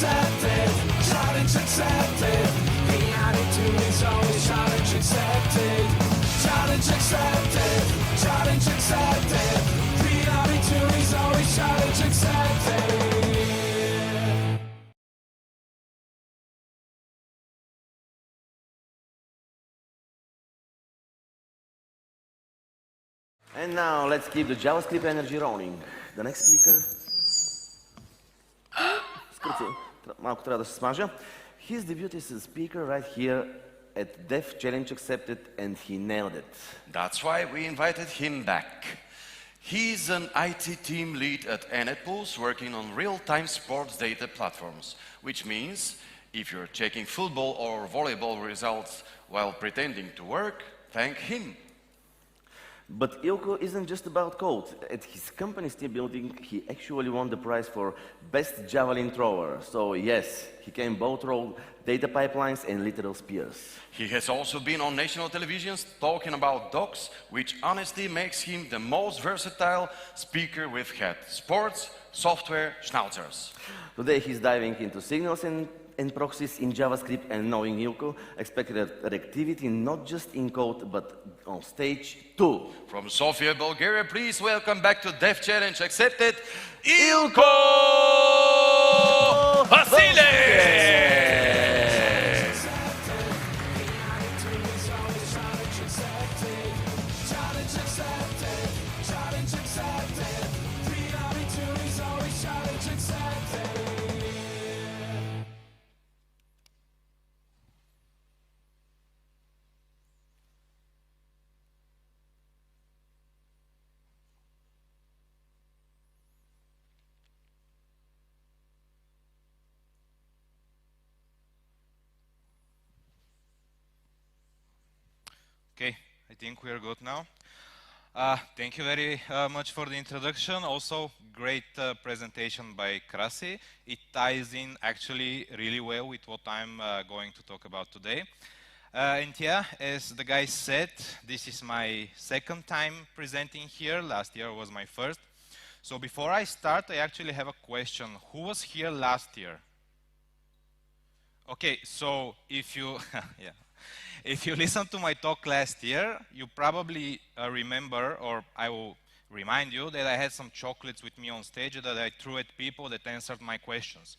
accepted, challenge accepted. Reality is always challenge accepted. Challenge accepted, challenge accepted. Reality is always challenge accepted. And now let's keep the JavaScript energy running. The next speaker. Малко трябва да се смажа. His debut is a speaker right here at Dev Challenge Accepted, and he nailed it. That's why we invited him back. He's an IT team lead at Enetpulse, working on real-time sports data platforms, which means if you're checking football or volleyball results while pretending to work, thank him. But Ilko isn't just about code. At his company's team building, he actually won the prize for Best Javelin Thrower. So yes, he can both roll data pipelines and literal spears. He has also been on national televisions talking about dogs, which honestly makes him the most versatile speaker we've had. Sports, software, schnauzers. Today he's diving into signals and proxies in JavaScript, and knowing Ilko, expect reactivity not just in code, but on stage too. From Sofia, Bulgaria, please welcome back to Dev Challenge Accepted, Ilko Vasile! Okay, I think we are good now. Thank you very much for the introduction. Also, great presentation by Krasi. It ties in actually really well with what I'm going to talk about today. And yeah, as the guy said, this is my second time presenting here. Last year was my first. So before I start, I actually have a question. Who was here last year? Okay, so if you, yeah. If you listened to my talk last year, you probably remember, or I will remind you, that I had some chocolates with me on stage that I threw at people that answered my questions.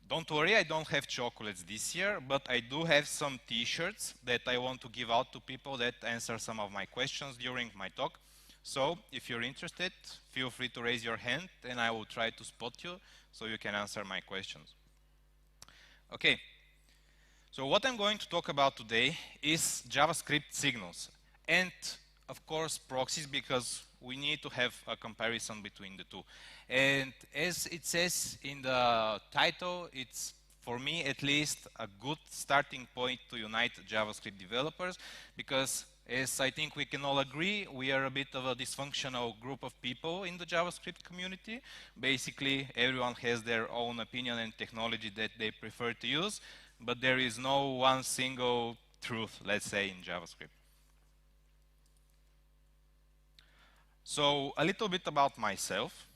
Don't worry, I don't have chocolates this year, but I do have some t-shirts that I want to give out to people that answer some of my questions during my talk. So if you're interested, feel free to raise your hand and I will try to spot you so you can answer my questions. Okay. So what I'm going to talk about today is JavaScript signals and, of course, proxies, because we need to have a comparison between the two. And as it says in the title, it's, for me at least, a good starting point to unite JavaScript developers, because as I think we can all agree, we are a bit of a dysfunctional group of people in the JavaScript community. Basically, everyone has their own opinion and technology that they prefer to use. But there is no one single truth, let's say, in JavaScript. So a little bit about myself.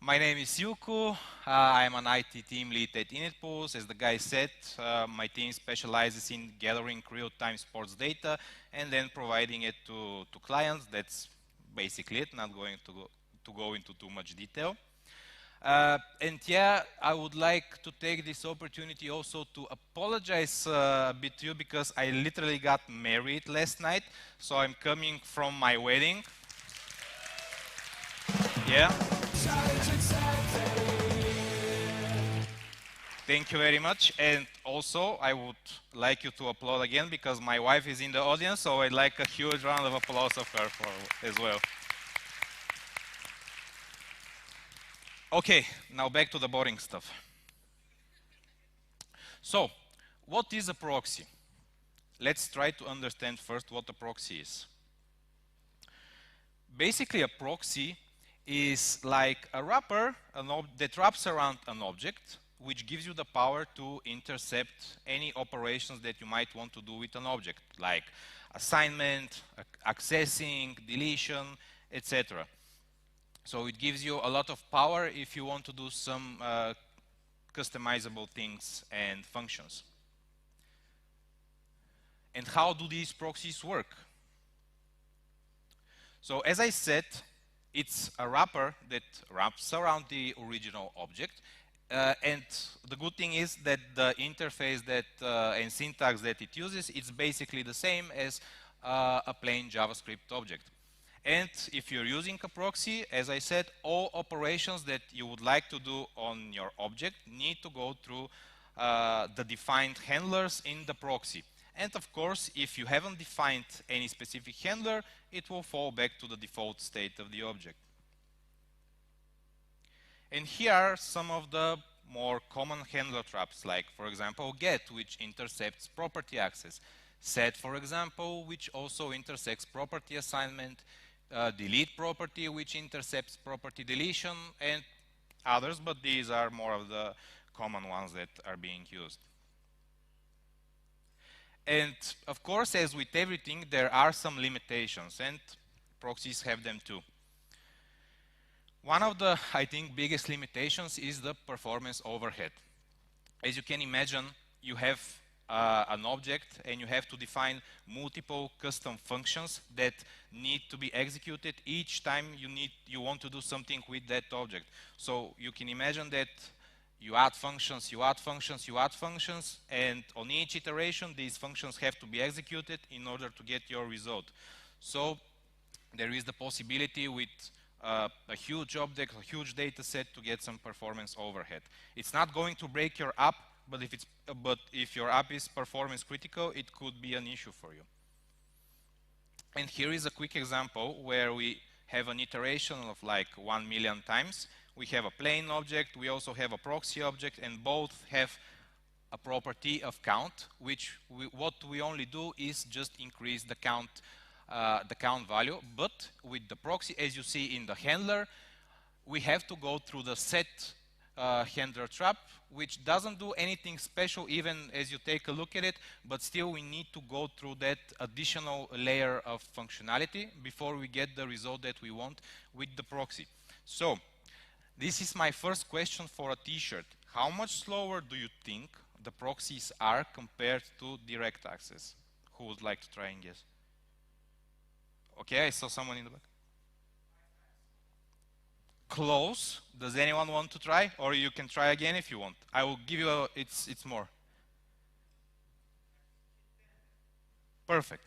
My name is Ilko. I'm an IT team lead at Enetpulse. As the guy said, my team specializes in gathering real-time sports data and then providing it to clients. That's basically it, not going to go into too much detail. And yeah, I would like to take this opportunity also to apologize a bit to you, because I literally got married last night, so I'm coming from my wedding. Yeah. Thank you very much. And also, I would like you to applaud again, because my wife is in the audience, so I'd like a huge round of applause of her as well. Okay, now back to the boring stuff. So, what is a proxy? Let's try to understand first what a proxy is. Basically, a proxy is like a wrapper that wraps around an object, which gives you the power to intercept any operations that you might want to do with an object, like assignment, accessing, deletion, etc. So it gives you a lot of power if you want to do some customizable things and functions. And how do these proxies work? So as I said, it's a wrapper that wraps around the original object. And the good thing is that the interface that and syntax that it uses, it's basically the same as a plain JavaScript object. And if you're using a proxy, as I said, all operations that you would like to do on your object need to go through the defined handlers in the proxy. And of course, if you haven't defined any specific handler, it will fall back to the default state of the object. And here are some of the more common handler traps, like, for example, get, which intercepts property access. Set, for example, which also intersects property assignment. Delete property, which intercepts property deletion, and others, but these are more of the common ones that are being used. And of course, as with everything, there are some limitations, and proxies have them too. One of the, I think, biggest limitations is the performance overhead. As you can imagine, you have an object and you have to define multiple custom functions that need to be executed each time you want to do something with that object. So you can imagine that you add functions, you add functions, you add functions, and on each iteration these functions have to be executed in order to get your result. So there is the possibility with a huge object, a huge data set, to get some performance overhead. It's not going to break your app, but if your app is performance critical, it could be an issue for you. And here is a quick example where we have an iteration of like 1 million times. We have a plain object, we also have a proxy object, and both have a property of count, which what we only do is just increase the count value. But with the proxy, as you see in the handler, we have to go through the set handler trap, which doesn't do anything special even as you take a look at it, but still we need to go through that additional layer of functionality before we get the result that we want with the proxy. So this is my first question for a t-shirt. How much slower do you think the proxies are compared to direct access? Who would like to try and guess? Okay, I saw someone in the back. Close. Does anyone want to try? Or you can try again if you want. I will give you it's more. Perfect.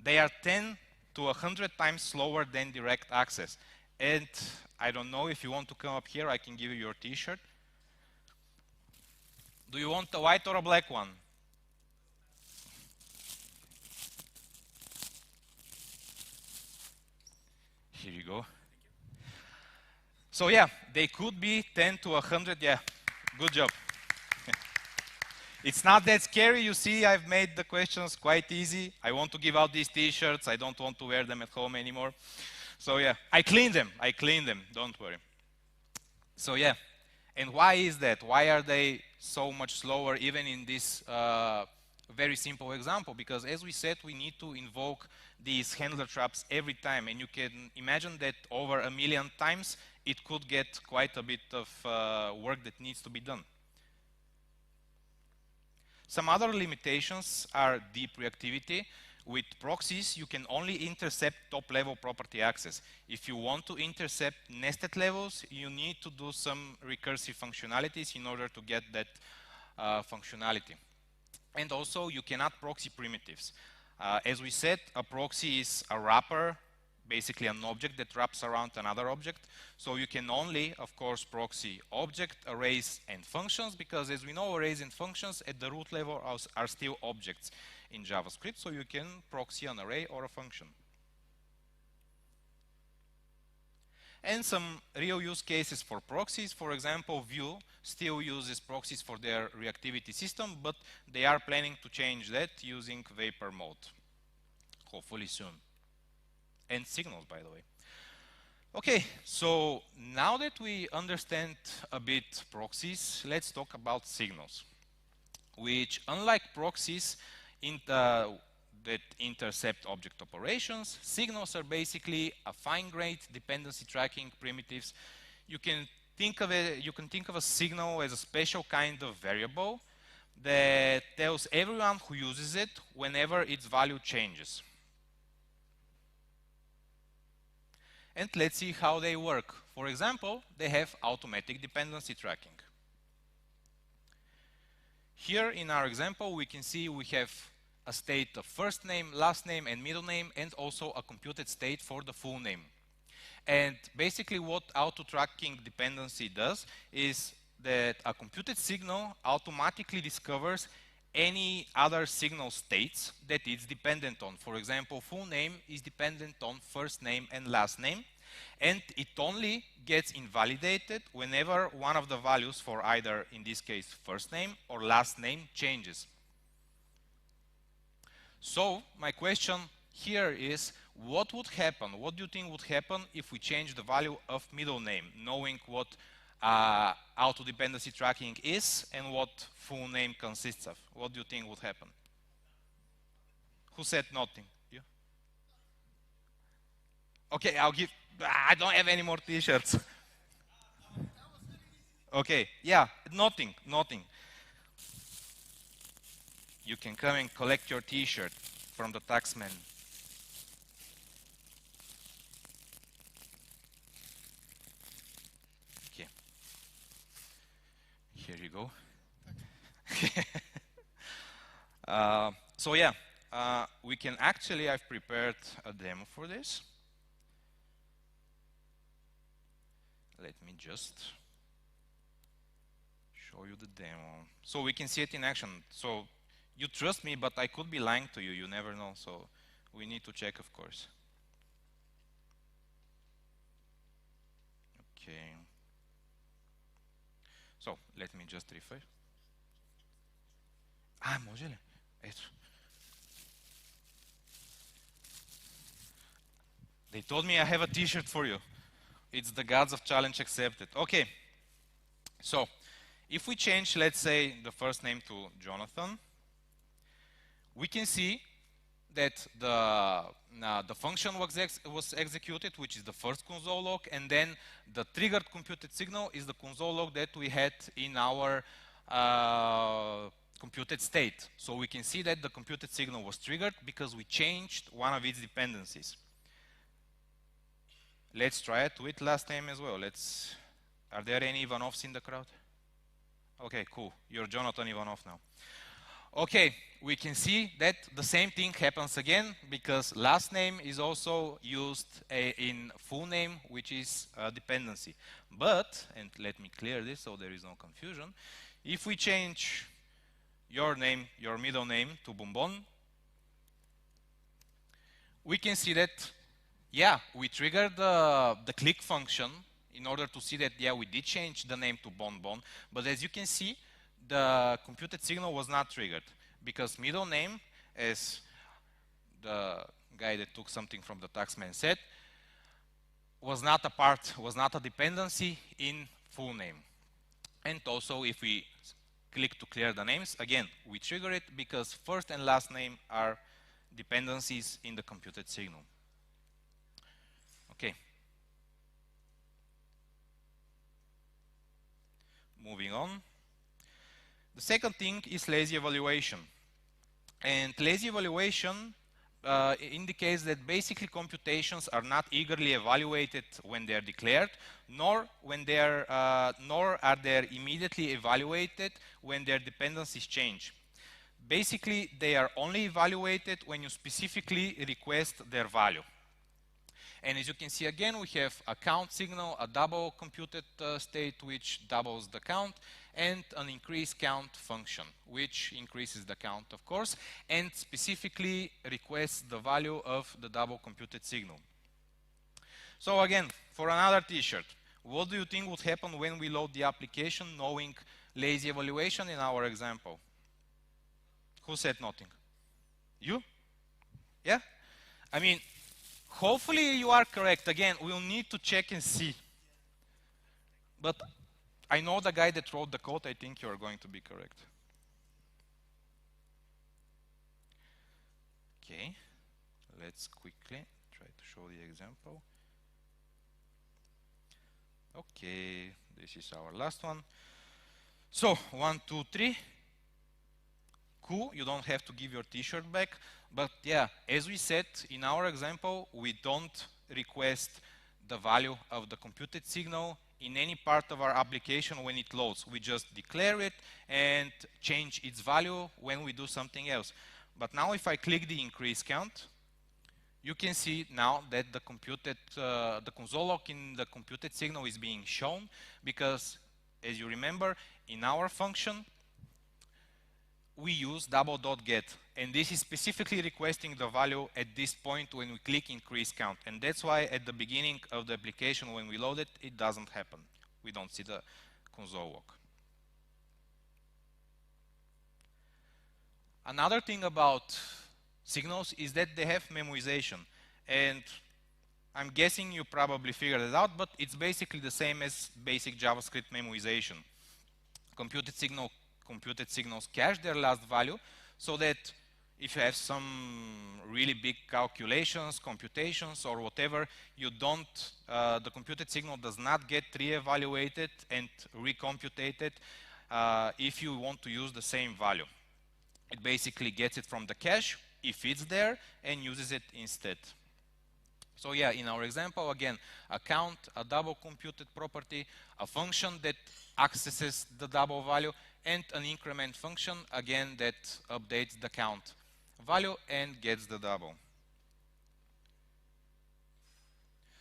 They are 10 to 100 times slower than direct access. And I don't know if you want to come up here, I can give you your t-shirt. Do you want a white or a black one? Here you go. So yeah, they could be 10 to 100. Yeah, good job. It's not that scary. You see, I've made the questions quite easy. I want to give out these t-shirts. I don't want to wear them at home anymore. So yeah, I cleaned them. Don't worry. So yeah, and why is that? Why are they so much slower even in this very simple example? Because as we said, we need to invoke these handler traps every time, and you can imagine that over 1 million times it could get quite a bit of work that needs to be done. Some other limitations are deep reactivity. With proxies, you can only intercept top-level property access. If you want to intercept nested levels, you need to do some recursive functionalities in order to get that functionality. And also, you cannot proxy primitives. As we said, a proxy is a wrapper, basically an object that wraps around another object. So you can only, of course, proxy object, arrays, and functions, because as we know, arrays and functions at the root level are still objects in JavaScript, so you can proxy an array or a function. And some real use cases for proxies. For example, Vue still uses proxies for their reactivity system, but they are planning to change that using Vapor mode, hopefully soon. And signals, by the way. Okay, so now that we understand a bit proxies, let's talk about signals, which, unlike proxies that intercept object operations, signals are basically a fine-grained dependency tracking primitives. You can you can think of a signal as a special kind of variable that tells everyone who uses it whenever its value changes. And let's see how they work. For example, they have automatic dependency tracking. Here in our example, we can see we have a state of first name, last name, and middle name, and also a computed state for the full name. And basically what auto-tracking dependency does is that a computed signal automatically discovers any other signal states that it's dependent on. For example, full name is dependent on first name and last name, and it only gets invalidated whenever one of the values for either, in this case, first name or last name changes. So my question here is, what would happen? What do you think would happen if we change the value of middle name, knowing what auto-dependency tracking is and what full name consists of? What do you think would happen? Who said nothing? You? Okay, I don't have any more t-shirts. Okay, yeah, nothing. You can come and collect your t-shirt from the taxman. Okay. Here you go. So yeah, we can actually, I've prepared a demo for this. Let me just show you the demo. So we can see it in action. So you trust me, but I could be lying to you. You never know. So we need to check, of course. Okay. So let me just refresh. Može li? Eto. They told me I have a t-shirt for you. It's the gods of challenge accepted. Okay. So if we change, let's say, the first name to Jonathan, we can see that the function was executed, which is the first console log, and then the triggered computed signal is the console log that we had in our computed state. So we can see that the computed signal was triggered because we changed one of its dependencies. Let's try it with last name as well. Are there any Ivanovs in the crowd? Okay, cool. You're Jonathan Ivanov now. Okay, we can see that the same thing happens again because last name is also used in full name, which is a dependency. But, and let me clear this so there is no confusion, if we change your name, your middle name to Bonbon, we can see that, yeah, we triggered the click function in order to see that, yeah, we did change the name to Bonbon. But as you can see, the computed signal was not triggered because middle name, as the guy that took something from the taxman said, was not a dependency in full name. And also, if we click to clear the names, again, we trigger it because first and last name are dependencies in the computed signal. Okay. Moving on. The second thing is lazy evaluation. And lazy evaluation indicates that basically computations are not eagerly evaluated when they are declared, nor are they immediately evaluated when their dependencies change. Basically, they are only evaluated when you specifically request their value. And as you can see again, we have a count signal, a double computed state which doubles the count, and an increase count function which increases the count, of course, and specifically requests the value of the double computed signal. So again, for another t-shirt, what do you think would happen when we load the application knowing lazy evaluation in our example? Who said nothing? You? Yeah? I mean, hopefully you are correct. Again, we'll need to check and see. But I know the guy that wrote the code. I think you are going to be correct. Okay, let's quickly try to show the example. Okay, this is our last one. So 1, 2, 3. Cool, you don't have to give your t-shirt back. But yeah, as we said in our example, we don't request the value of the computed signal in any part of our application when it loads. We just declare it and change its value when we do something else. But now if I click the increase count, you can see now that the console log in the computed signal is being shown, because as you remember, in our function, we use double.get, and this is specifically requesting the value at this point when we click increase count, and that's why at the beginning of the application when we load it, it doesn't happen. We don't see the console log. Another thing about signals is that they have memoization, and I'm guessing you probably figured it out, but it's basically the same as basic JavaScript memoization. Computed signals cache their last value, so that if you have some really big calculations, computations, or whatever, you don't, the computed signal does not get re-evaluated and recomputed if you want to use the same value. It basically gets it from the cache, if it's there, and uses it instead. So yeah, in our example, again, a count, a double computed property, a function that accesses the double value, and an increment function, again, that updates the count value and gets the double.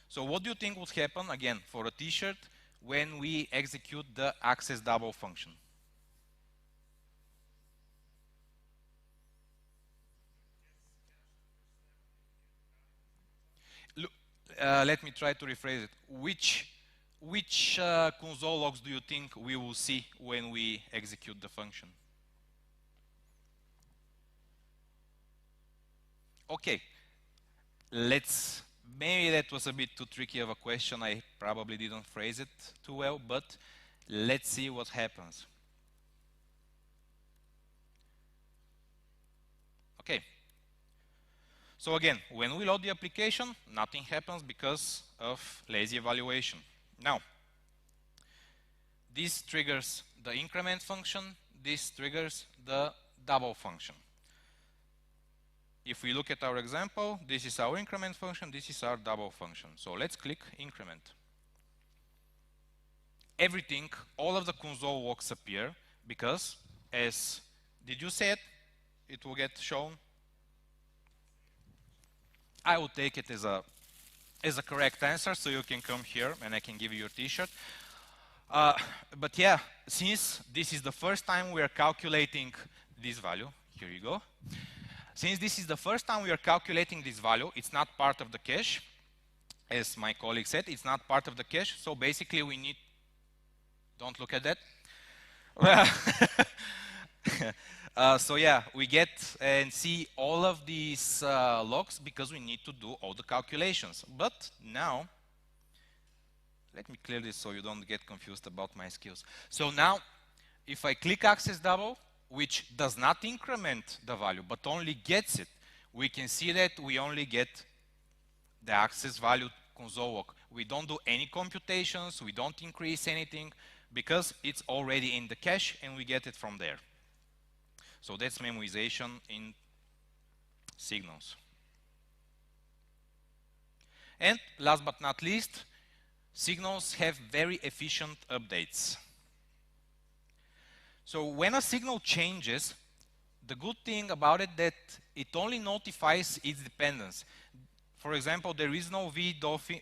So what do you think would happen, again, for a t-shirt when we execute the access double function? Look, let me try to rephrase it. Which console logs do you think we will see when we execute the function? Okay, maybe that was a bit too tricky of a question. I probably didn't phrase it too well, but let's see what happens. Okay. So again, when we load the application, nothing happens because of lazy evaluation. Now, this triggers the increment function, this triggers the double function. If we look at our example, this is our increment function, this is our double function. So let's click increment. Everything, all of the console logs appear because, did you say it? It will get shown. I will take it as a correct answer, so you can come here and I can give you your t-shirt. But yeah, since this is the first time we are calculating this value, here you go. Since this is the first time we are calculating this value, it's not part of the cache. As my colleague said, it's not part of the cache, so basically we need, don't look at that. So yeah, we get and see all of these logs because we need to do all the calculations. But now, let me clear this so you don't get confused about my skills. So now, if I click access double, which does not increment the value, but only gets it, we can see that we only get the access value console log. We don't do any computations, we don't increase anything, because it's already in the cache and we get it from there. So that's memoization in signals. And last but not least, signals have very efficient updates. So when a signal changes, the good thing about it that it only notifies its dependence. For example, there is no VDOM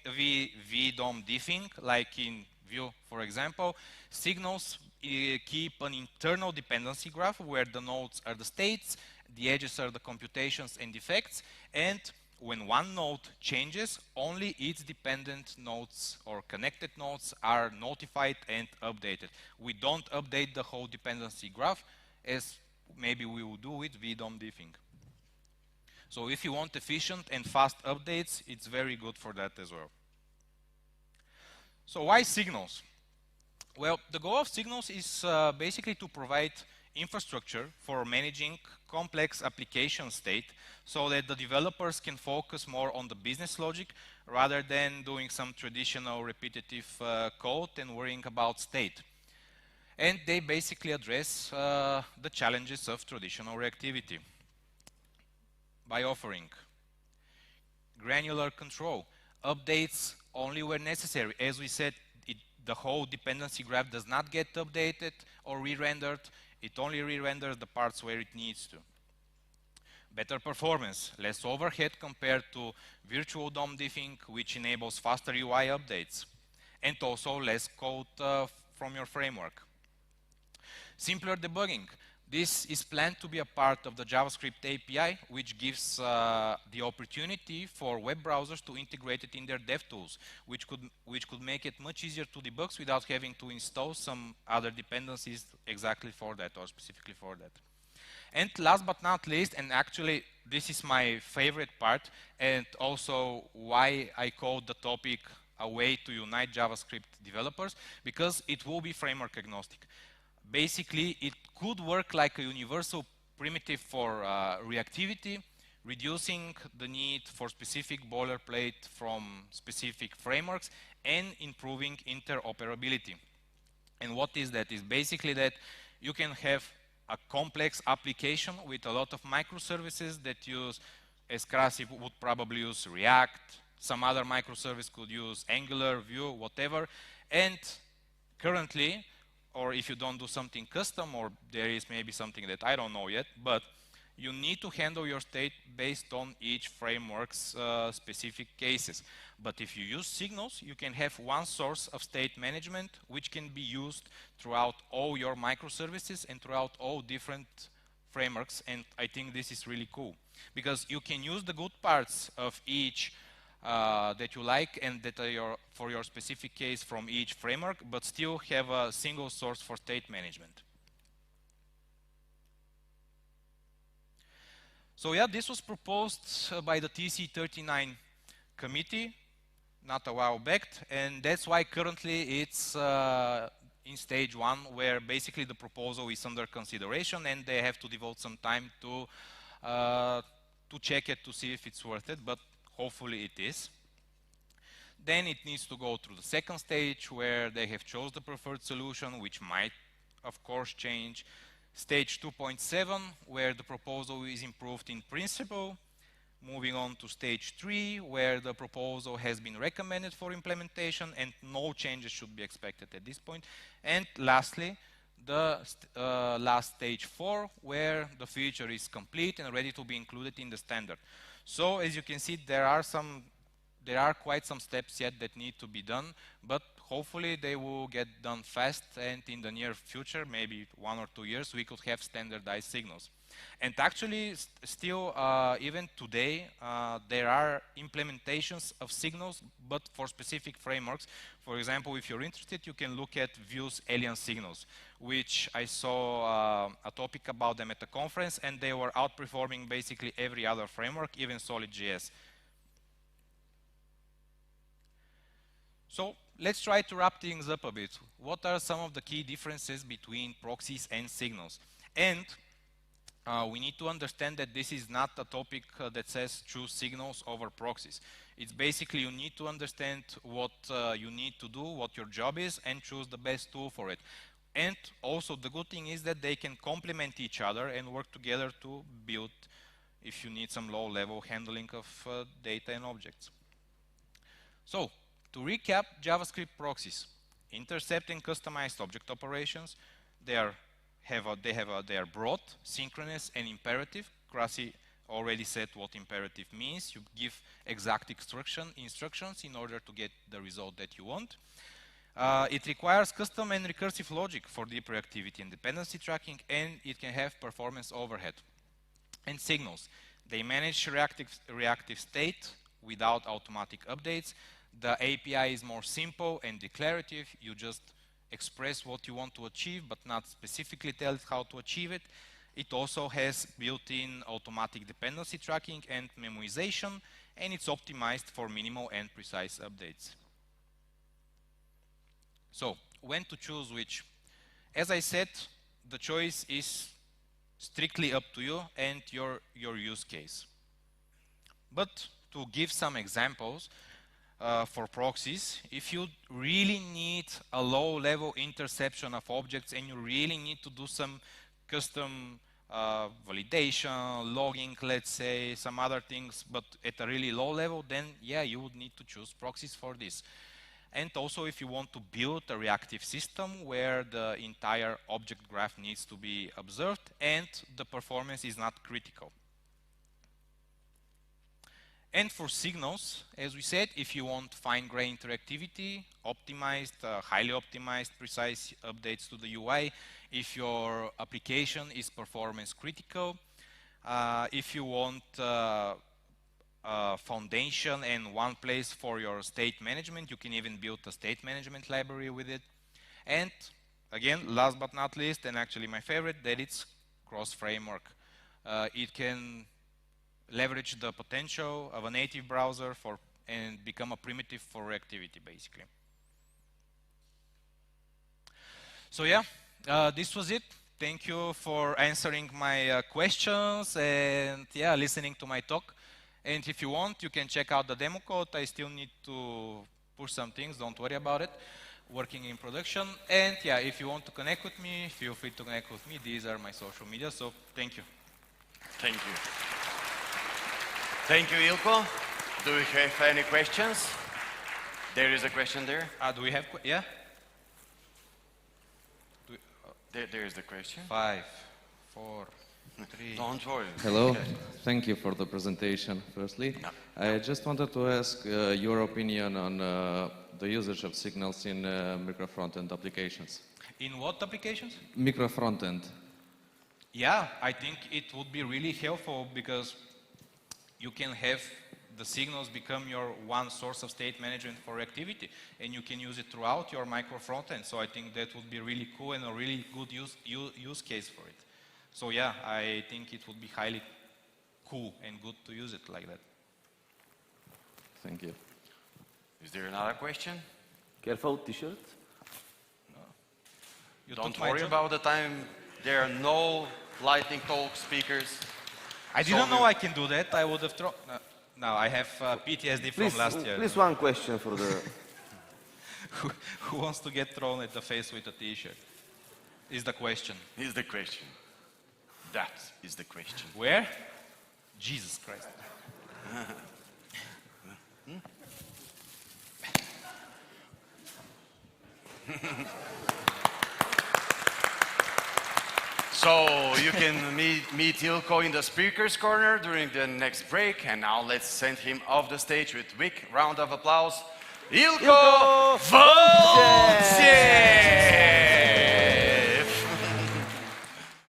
diffing like in Vue, for example. Signals keep an internal dependency graph where the nodes are the states, the edges are the computations and effects, and when one node changes, only its dependent nodes or connected nodes are notified and updated. We don't update the whole dependency graph as maybe we will do with VDOM diffing. So if you want efficient and fast updates, it's very good for that as well. So why signals? Well, the goal of signals is basically to provide infrastructure for managing complex application state so that the developers can focus more on the business logic rather than doing some traditional repetitive code and worrying about state. And they basically address the challenges of traditional reactivity by offering granular control, updates only where necessary. As we said, the whole dependency graph does not get updated or re-rendered. It only re-renders the parts where it needs to. Better performance, less overhead compared to virtual DOM diffing, which enables faster UI updates, and also less code from your framework. Simpler debugging. This is planned to be a part of the JavaScript API, which gives the opportunity for web browsers to integrate it in their DevTools, which could make it much easier to debug without having to install some other dependencies exactly for that or specifically for that. And last but not least, and actually this is my favorite part, and also why I called the topic a way to unite JavaScript developers, because it will be framework agnostic. Basically, it could work like a universal primitive for reactivity, reducing the need for specific boilerplate from specific frameworks and improving interoperability. And what is that? Is basically that you can have a complex application with a lot of microservices that use, as Krasi would probably use React, some other microservice could use Angular, Vue, whatever, and currently, or if you don't do something custom, or there is maybe something that I don't know yet, but you need to handle your state based on each framework's specific cases. But if you use signals, you can have one source of state management which can be used throughout all your microservices and throughout all different frameworks, and I think this is really cool because you can use the good parts of each that you like and that are for your specific case from each framework, but still have a single source for state management. So yeah, this was proposed by the TC39 committee not a while back, and that's why currently it's in stage 1, where basically the proposal is under consideration and they have to devote some time to check it to see if it's worth it, but hopefully it is. Then it needs to go through the second stage where they have chose the preferred solution, which might of course change. Stage 2.7, where the proposal is improved in principle. Moving on to stage 3, where the proposal has been recommended for implementation and no changes should be expected at this point. And lastly, the last stage 4, where the feature is complete and ready to be included in the standard. So as you can see, there are quite some steps yet that need to be done, but hopefully they will get done fast, and in the near future, maybe 1 or 2 years, we could have standardized signals. And actually, still, even today, there are implementations of signals, but for specific frameworks. For example, if you're interested, you can look at Vue's alien signals, which I saw a topic about them at the conference, and they were outperforming basically every other framework, even SolidJS. So let's try to wrap things up a bit. What are some of the key differences between proxies and signals? And we need to understand that this is not a topic that says choose signals over proxies. It's basically you need to understand what you need to do, what your job is, and choose the best tool for it. And also the good thing is that they can complement each other and work together to build, if you need some low-level handling of data and objects. So, to recap, JavaScript proxies, intercept and customized object operations. They are broad, synchronous, and imperative. Krasi already said what imperative means. You give exact instructions in order to get the result that you want. It requires custom and recursive logic for deep reactivity and dependency tracking, and it can have performance overhead. And signals. They manage reactive state without automatic updates. The API is more simple and declarative. You just express what you want to achieve, but not specifically tell it how to achieve it. It also has built-in automatic dependency tracking and memoization, and it's optimized for minimal and precise updates. So, when to choose which? As I said, the choice is strictly up to you and your use case. But to give some examples for proxies, if you really need a low-level interception of objects and you really need to do some custom validation, logging, let's say, some other things, but at a really low level, then yeah, you would need to choose proxies for this. And also if you want to build a reactive system where the entire object graph needs to be observed and the performance is not critical. And for signals, as we said, if you want fine-grained interactivity, optimized, highly optimized, precise updates to the UI, if your application is performance critical, if you want foundation and one place for your state management, you can even build a state management library with it. And again, last but not least, and actually my favorite, that it's cross-framework. It can leverage the potential of a native browser and become a primitive for reactivity, basically. So yeah, this was it. Thank you for answering my questions and yeah, listening to my talk. And if you want, you can check out the demo code. I still need to push some things, don't worry about it. Working in production. And yeah, if you want to connect with me, feel free to connect with me. These are my social media, so thank you. Thank you. Thank you, Ilko. Do we have any questions? There is a question there. Do we have, yeah? There is the question. 5, 4, 3. Don't worry. Hello, thank you for the presentation, firstly. No. I just wanted to ask your opinion on the usage of signals in micro frontend applications. In what applications? Micro frontend. Yeah, I think it would be really helpful because you can have the signals become your one source of state management for activity, and you can use it throughout your micro frontend. So I think that would be really cool and a really good use case for it. So yeah, I think it would be highly cool and good to use it like that. Thank you. Is there another question? Careful, t-shirt. You Don't worry about the time. There are no lightning talk speakers. I didn't know I can do that. I would have thrown. No, I have PTSD from last year. Please, one question for the. Who wants to get thrown at the face with a t-shirt? Is the question. Is the question. That is the question. Where? Jesus Christ. So you can meet Ilko in the speakers corner during the next break, and now let's send him off the stage with a big round of applause. Ilko Valchev!